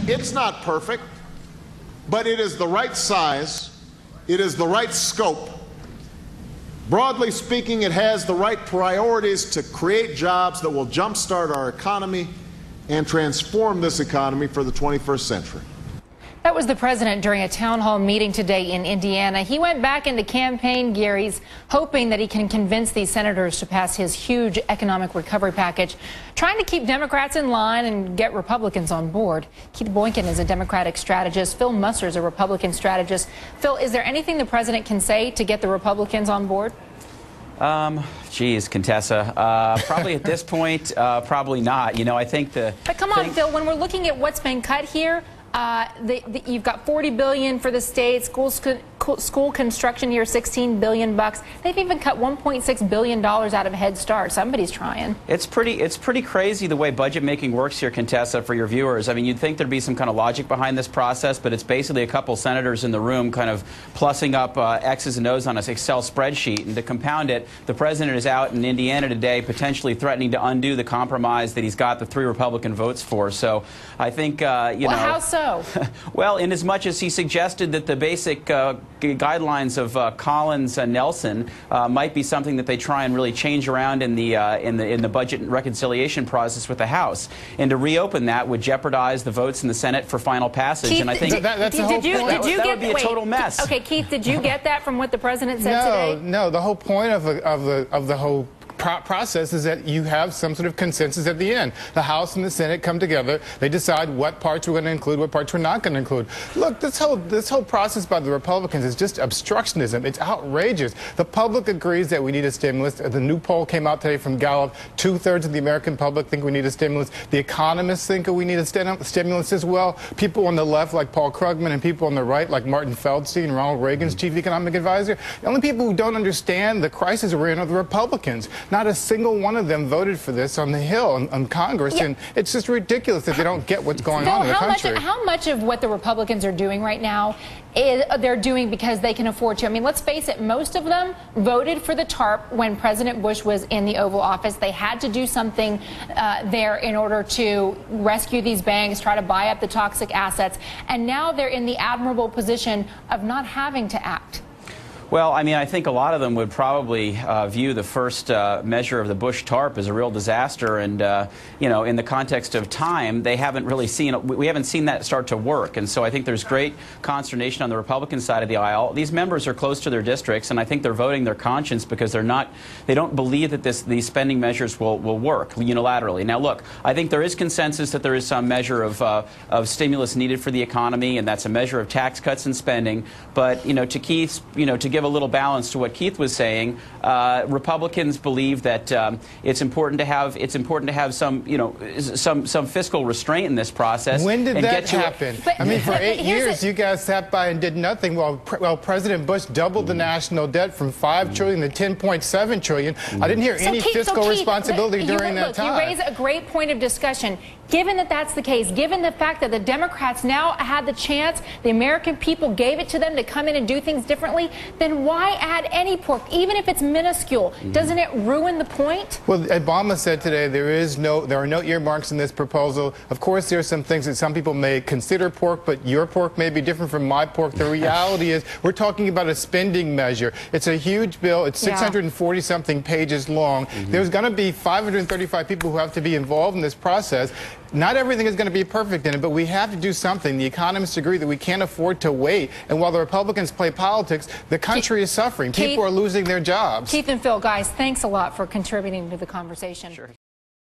It's not perfect, but it is the right size. It is the right scope. Broadly speaking, it has the right priorities to create jobs that will jumpstart our economy and transform this economy for the 21st century. That was the president during a town hall meeting today in Indiana. He went back into campaign gear. He's hoping that he can convince these senators to pass his huge economic recovery package, trying to keep Democrats in line and get Republicans on board. Keith Boykin is a Democratic strategist. Phil Musser is a Republican strategist. Phil, is there anything the president can say to get the Republicans on board? Geez, Contessa, probably at this point, probably not. You know, I think But come on, Phil, when we're looking at what's been cut here, you've got $40 billion for the state, school construction here, $16 billion bucks. They've even cut $1.6 billion out of Head Start. Somebody's trying. It's pretty crazy the way budget making works here, Contessa, for your viewers. I mean, you'd think there'd be some kind of logic behind this process, but it's basically a couple senators in the room kind of plussing up X's and O's on an Excel spreadsheet. And to compound it, the president is out in Indiana today potentially threatening to undo the compromise that he's got the 3 Republican votes for. So I think, you know. How so? Well, in as much as he suggested that the basic guidelines of Collins and Nelson might be something that they try and really change around in the budget and reconciliation process with the House, and to reopen that would jeopardize the votes in the Senate for final passage. Keith, and I think that's the whole point. That would be a total mess. Okay, Keith, did you get that from what the president said today? No. The whole point of the whole process is that you have some sort of consensus at the end. The House and the Senate come together. They decide what parts we're going to include, what parts we're not going to include. Look, this whole process by the Republicans is just obstructionism. It's outrageous. The public agrees that we need a stimulus. The new poll came out today from Gallup. 2/3 of the American public think we need a stimulus. The economists think we need a stimulus as well. People on the left, like Paul Krugman, and people on the right, like Martin Feldstein, Ronald Reagan's chief economic advisor. The only people who don't understand the crisis we're in are the Republicans. Not a single one of them voted for this on the Hill, on Congress, and it's just ridiculous that they don't get what's going on in the country. How much of what the Republicans are doing right now they're doing because they can afford to? I mean, let's face it, most of them voted for the TARP when President Bush was in the Oval Office. They had to do something there in order to rescue these banks, try to buy up the toxic assets, and now they're in the admirable position of not having to act. Well, I mean, I think a lot of them would probably view the first measure of the Bush TARP as a real disaster, and you know, in the context of time, they haven't really seen. We haven't seen that start to work, and so I think there's great consternation on the Republican side of the aisle. These members are close to their districts, and I think they're voting their conscience because they don't believe that these spending measures will work unilaterally. Now, look, I think there is consensus that there is some measure of stimulus needed for the economy, and that's a measure of tax cuts and spending. But you know, to Keith's, to give a little balance to what Keith was saying, Republicans believe that it's important to have some fiscal restraint in this process. When did that happen? I mean, for 8 years, you guys sat by and did nothing while President Bush doubled the national debt from $5 trillion to $10.7 trillion. I didn't hear any fiscal responsibility during that time. You raise a great point of discussion. Given that that's the case, given the fact that the Democrats now had the chance, the American people gave it to them to come in and do things differently, then why add any pork, even if it's minuscule? Doesn't it ruin the point? Well, Obama said today there are no earmarks in this proposal. Of course, there are some things that some people may consider pork, but your pork may be different from my pork. The reality is we're talking about a spending measure. It's a huge bill. It's 640-something pages long. There's going to be 535 people who have to be involved in this process. Not everything is going to be perfect in it, but we have to do something. The economists agree that we can't afford to wait. And while the Republicans play politics, the country is suffering. People are losing their jobs. Keith and Phil, guys, thanks a lot for contributing to the conversation. Sure.